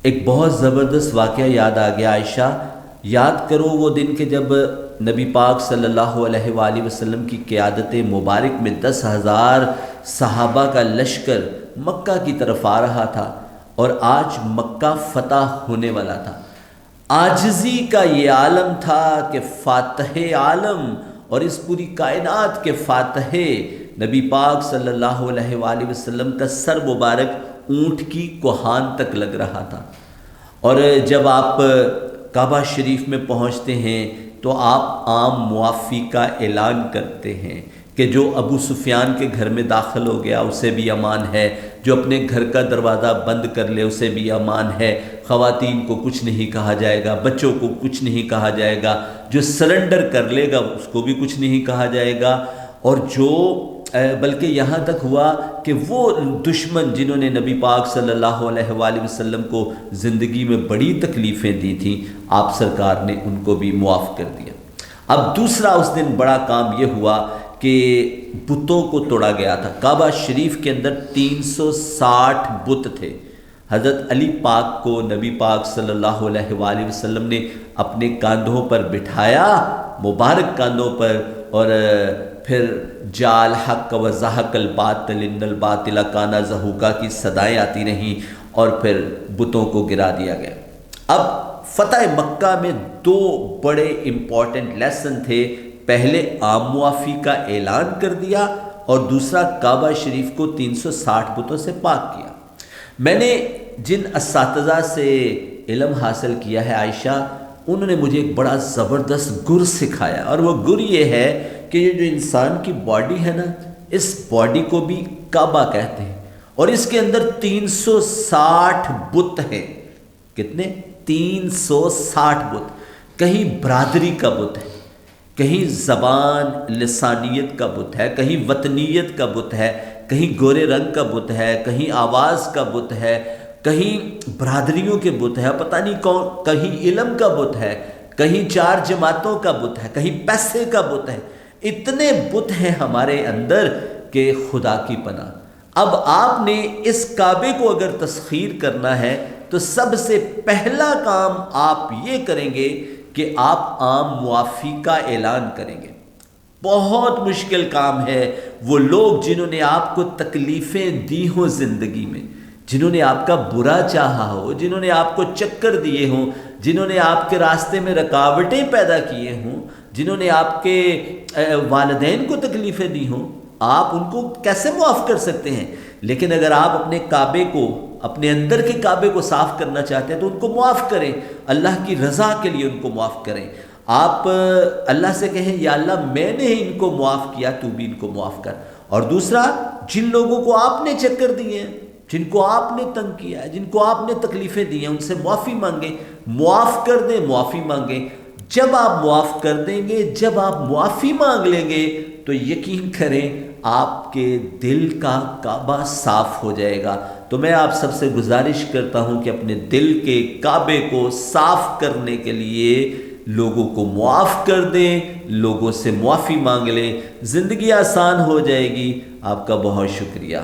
ایک بہت زبردست واقعہ یاد آ گیا عائشہ، یاد کرو وہ دن کہ جب نبی پاک صلی اللہ علیہ وآلہ وسلم کی قیادت مبارک میں 10,000 صحابہ کا لشکر مکہ کی طرف آ رہا تھا، اور آج مکہ فتح ہونے والا تھا۔ عاجزی کا یہ عالم تھا کہ فاتح عالم اور اس پوری کائنات کے فاتح نبی پاک صلی اللہ علیہ وآلہ وسلم کا سر مبارک اونٹ کی کوہان تک لگ رہا تھا۔ اور جب آپ کعبہ شریف میں پہنچتے ہیں تو آپ عام معافی کا اعلان کرتے ہیں کہ جو ابو سفیان کے گھر میں داخل ہو گیا اسے بھی امان ہے، جو اپنے گھر کا دروازہ بند کر لے اسے بھی امان ہے، خواتین کو کچھ نہیں کہا جائے گا، بچوں کو کچھ نہیں کہا جائے گا، جو سرنڈر کر لے گا اس کو بھی کچھ نہیں کہا جائے گا، اور جو بلکہ یہاں تک ہوا کہ وہ دشمن جنہوں نے نبی پاک صلی اللہ علیہ وآلہ وسلم کو زندگی میں بڑی تکلیفیں دی تھیں، آپ سرکار نے ان کو بھی معاف کر دیا۔ اب دوسرا اس دن بڑا کام یہ ہوا کہ بتوں کو توڑا گیا تھا۔ کعبہ شریف کے اندر 360 بت تھے۔ حضرت علی پاک کو نبی پاک صلی اللہ علیہ وآلہ وسلم نے اپنے کاندھوں پر بٹھایا، مبارک کاندھوں پر، اور پھر جاء الحق وزہق الباطل ان الباطل کان زہوقا کی صدائیں آتی رہیں، اور پھر بتوں کو گرا دیا گیا۔ اب فتح مکہ میں دو بڑے امپورٹنٹ لیسن تھے، پہلے عام معافی کا اعلان کر دیا، اور دوسرا کعبہ شریف کو 360 بتوں سے پاک کیا۔ میں نے جن اساتذہ سے علم حاصل کیا ہے عائشہ، انہوں نے مجھے ایک بڑا زبردست گر سکھایا، اور وہ گر یہ ہے کہ یہ جو انسان کی باڈی ہے نا، اس باڈی کو بھی کعبہ کہتے ہیں، اور اس کے اندر 360 بت ہیں۔ کتنے؟ 360 بت۔ کہیں برادری کا بت ہے، کہیں زبان لسانیت کا بت ہے، کہیں وطنیت کا بت ہے، کہیں گورے رنگ کا بت ہے، کہیں آواز کا بت ہے، کہیں برادریوں کے بت ہے، پتہ نہیں کون، کہیں علم کا بت ہے، کہیں 4 جماعتوں کا بت ہے، کہیں پیسے کا بت ہے۔ اتنے بت ہیں ہمارے اندر کہ خدا کی پناہ۔ اب آپ نے اس کعبے کو اگر تسخیر کرنا ہے تو سب سے پہلا کام آپ یہ کریں گے کہ آپ عام معافی کا اعلان کریں گے۔ بہت مشکل کام ہے۔ وہ لوگ جنہوں نے آپ کو تکلیفیں دی ہوں زندگی میں، جنہوں نے آپ کا برا چاہا ہو، جنہوں نے آپ کو چکر دیے ہوں، جنہوں نے آپ کے راستے میں رکاوٹیں پیدا کیے ہوں، جنہوں نے آپ کے والدین کو تکلیفیں دی ہوں، آپ ان کو کیسے معاف کر سکتے ہیں؟ لیکن اگر آپ اپنے کعبے کو، اپنے اندر کے کعبے کو صاف کرنا چاہتے ہیں تو ان کو معاف کریں، اللہ کی رضا کے لیے ان کو معاف کریں۔ آپ اللہ سے کہیں یا اللہ میں نے ان کو معاف کیا، تو بھی ان کو معاف کر۔ اور دوسرا، جن لوگوں کو آپ نے چکر دیے ہیں، جن کو آپ نے تنگ کیا ہے، جن کو آپ نے تکلیفیں دی ہیں، ان سے معافی مانگیں، معاف کر دیں، معافی مانگیں۔ جب آپ معاف کر دیں گے، جب آپ معافی مانگ لیں گے تو یقین کریں آپ کے دل کا کعبہ صاف ہو جائے گا۔ تو میں آپ سب سے گزارش کرتا ہوں کہ اپنے دل کے کعبے کو صاف کرنے کے لیے لوگوں کو معاف کر دیں، لوگوں سے معافی مانگ لیں، زندگی آسان ہو جائے گی۔ آپ کا بہت شکریہ۔